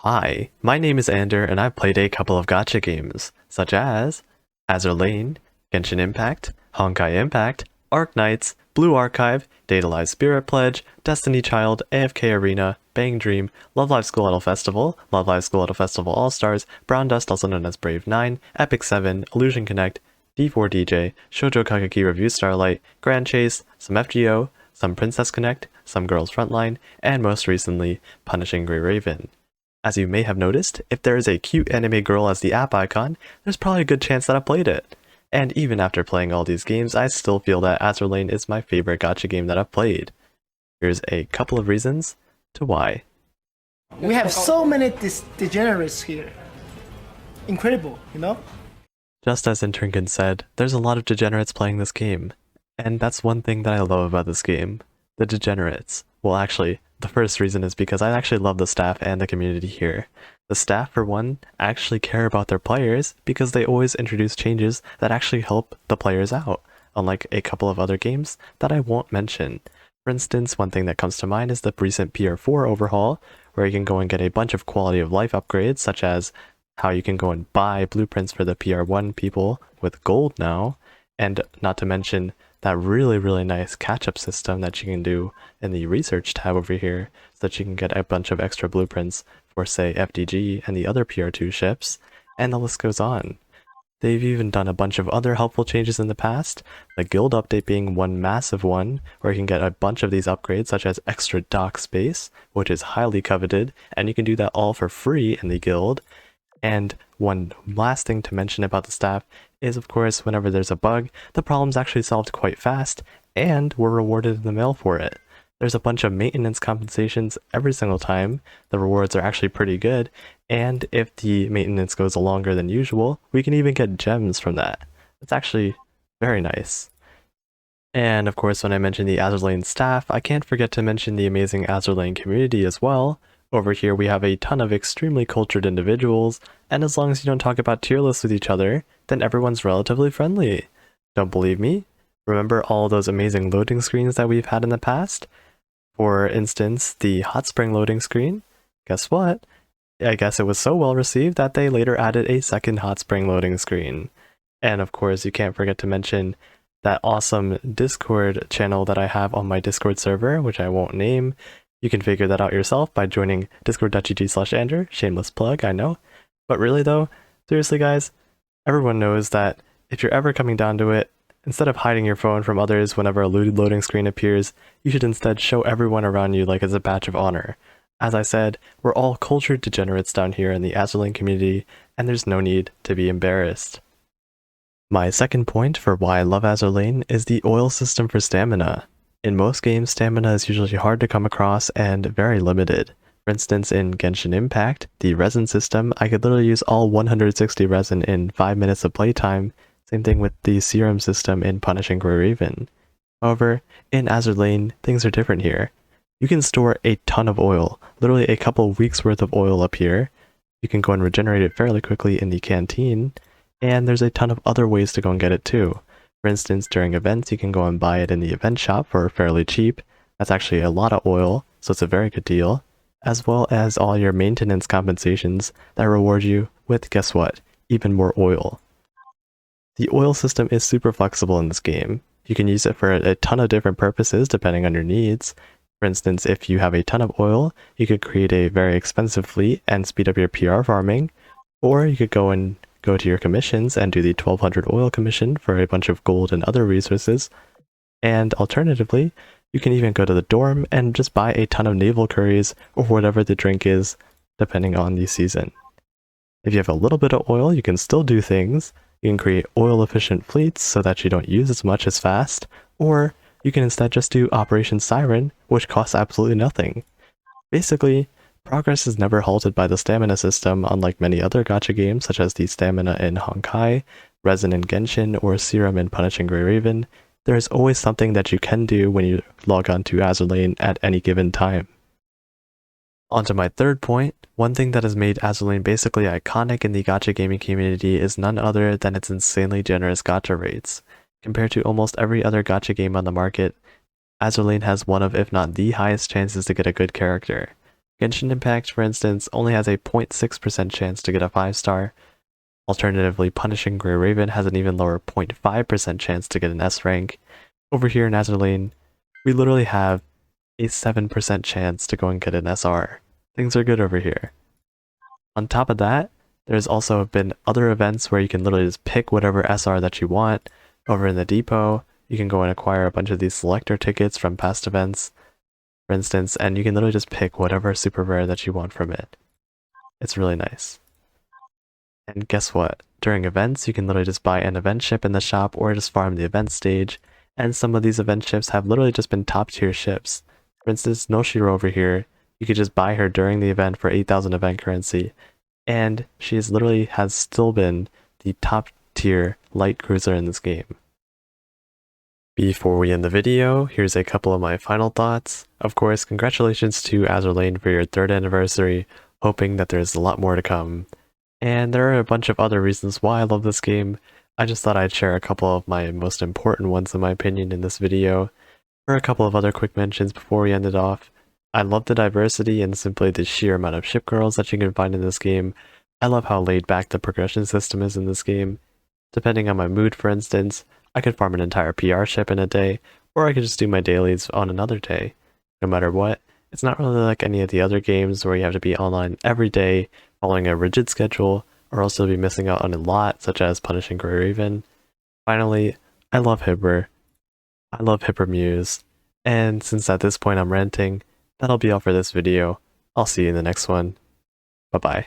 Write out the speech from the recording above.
Hi, my name is Ander and I've played a couple of gacha games, such as Azur Lane, Genshin Impact, Honkai Impact, Arc Knights, Blue Archive, Data Live Spirit Pledge, Destiny Child, AFK Arena, Bang Dream, Love Live School Idol Festival, Love Live School Idol Festival All-Stars, Brown Dust also known as Brave 9, Epic 7, Illusion Connect, D4DJ, Shoujo Kageki Review Starlight, Grand Chase, some FGO, some Princess Connect, some Girls Frontline, and most recently, Punishing Grey Raven. As you may have noticed, if there is a cute anime girl as the app icon, there's probably a good chance that I played it. And even after playing all these games, I still feel that Azur Lane is my favorite gacha game that I've played. Here's a couple of reasons to why. We have so many degenerates here. Incredible, you know? Just as Intrinken said, there's a lot of degenerates playing this game. And that's one thing that I love about this game. The degenerates. Well, actually, the first reason is because I actually love the staff and the community here. The staff, for one, actually care about their players because they always introduce changes that actually help the players out, unlike a couple of other games that I won't mention. For instance, one thing that comes to mind is the recent PR4 overhaul, where you can go and get a bunch of quality of life upgrades, such as how you can go and buy blueprints for the PR1 people with gold now, and not to mention that really nice catch-up system that you can do in the research tab over here, so that you can get a bunch of extra blueprints for, say, FDG and the other PR2 ships, and the list goes on. They've even done a bunch of other helpful changes in the past, the guild update being one massive one, where you can get a bunch of these upgrades such as extra dock space, which is highly coveted, and you can do that all for free in the guild. And one last thing to mention about the staff is, of course, whenever there's a bug, the problem's actually solved quite fast, and we're rewarded in the mail for it. There's a bunch of maintenance compensations every single time. The rewards are actually pretty good, and if the maintenance goes longer than usual, we can even get gems from that. It's actually very nice. And of course, when I mention the Azur Lane staff, I can't forget to mention the amazing Azur Lane community as well. Over here we have a ton of extremely cultured individuals, and as long as you don't talk about tier lists with each other, then everyone's relatively friendly. Don't believe me? Remember all those amazing loading screens that we've had in the past? For instance, the hot spring loading screen? Guess what? I guess it was so well received that they later added a second hot spring loading screen. And of course, you can't forget to mention that awesome Discord channel that I have on my Discord server, which I won't name. You can figure that out yourself by joining discord.gg/Ander. Shameless plug, I know. But really though, seriously guys, everyone knows that if you're ever coming down to it, instead of hiding your phone from others whenever a loading screen appears, you should instead show everyone around you like it's a badge of honor. As I said, we're all cultured degenerates down here in the Azur Lane community, and there's no need to be embarrassed. My second point for why I love Azur Lane is the oil system for stamina. In most games, stamina is usually hard to come across and very limited. For instance, in Genshin Impact, the resin system, I could literally use all 160 resin in 5 minutes of playtime. Same thing with the serum system in Punishing Grey Raven. However, in Azur Lane, things are different here. You can store a ton of oil, literally a couple weeks worth of oil up here. You can go and regenerate it fairly quickly in the canteen, and there's a ton of other ways to go and get it too. For instance, during events, you can go and buy it in the event shop for fairly cheap. That's actually a lot of oil, so it's a very good deal. As well as all your maintenance compensations that reward you with, guess what, even more oil. The oil system is super flexible in this game. You can use it for a ton of different purposes depending on your needs. For instance, if you have a ton of oil, you could create a very expensive fleet and speed up your PR farming, or you could go to your commissions and do the 1200 oil commission for a bunch of gold and other resources. And alternatively, you can even go to the dorm and just buy a ton of naval curries or whatever the drink is, depending on the season. If you have a little bit of oil, you can still do things. You can create oil-efficient fleets so that you don't use as much as fast, or you can instead just do Operation Siren, which costs absolutely nothing. Basically, progress is never halted by the stamina system, unlike many other gacha games such as the stamina in Honkai, resin in Genshin, or serum in Punishing Grey Raven. There is always something that you can do when you log on to Azur Lane at any given time. On to my third point, one thing that has made Azur Lane basically iconic in the gacha gaming community is none other than its insanely generous gacha rates. Compared to almost every other gacha game on the market, Azur Lane has one of, if not the highest chances to get a good character. Genshin Impact, for instance, only has a 0.6% chance to get a 5-star. Alternatively, Punishing Grey Raven has an even lower 0.5% chance to get an S rank. Over here in Azur Lane, we literally have a 7% chance to go and get an SR. Things are good over here. On top of that, there's also been other events where you can literally just pick whatever SR that you want. Over in the depot, you can go and acquire a bunch of these selector tickets from past events, for instance, and you can literally just pick whatever super rare that you want from it. It's really nice. And guess what? During events, you can literally just buy an event ship in the shop or just farm the event stage, and some of these event ships have literally just been top tier ships. For instance, Noshiro over here, you could just buy her during the event for 8,000 event currency, and she has still been the top tier light cruiser in this game. Before we end the video, here's a couple of my final thoughts. Of course, congratulations to Azur Lane for your 3rd anniversary, hoping that there's a lot more to come. And there are a bunch of other reasons why I love this game. I just thought I'd share a couple of my most important ones in my opinion in this video. For a couple of other quick mentions before we end it off, I love the diversity and simply the sheer amount of ship girls that you can find in this game. I love how laid back the progression system is in this game. Depending on my mood, for instance, I could farm an entire PR ship in a day, or I could just do my dailies on another day. No matter what, it's not really like any of the other games where you have to be online every day, following a rigid schedule, or else you'll be missing out on a lot, such as Punishing Grey Raven. Finally, I love Hipper. I love Hipper Muse. And since at this point I'm ranting, that'll be all for this video. I'll see you in the next one. Bye bye.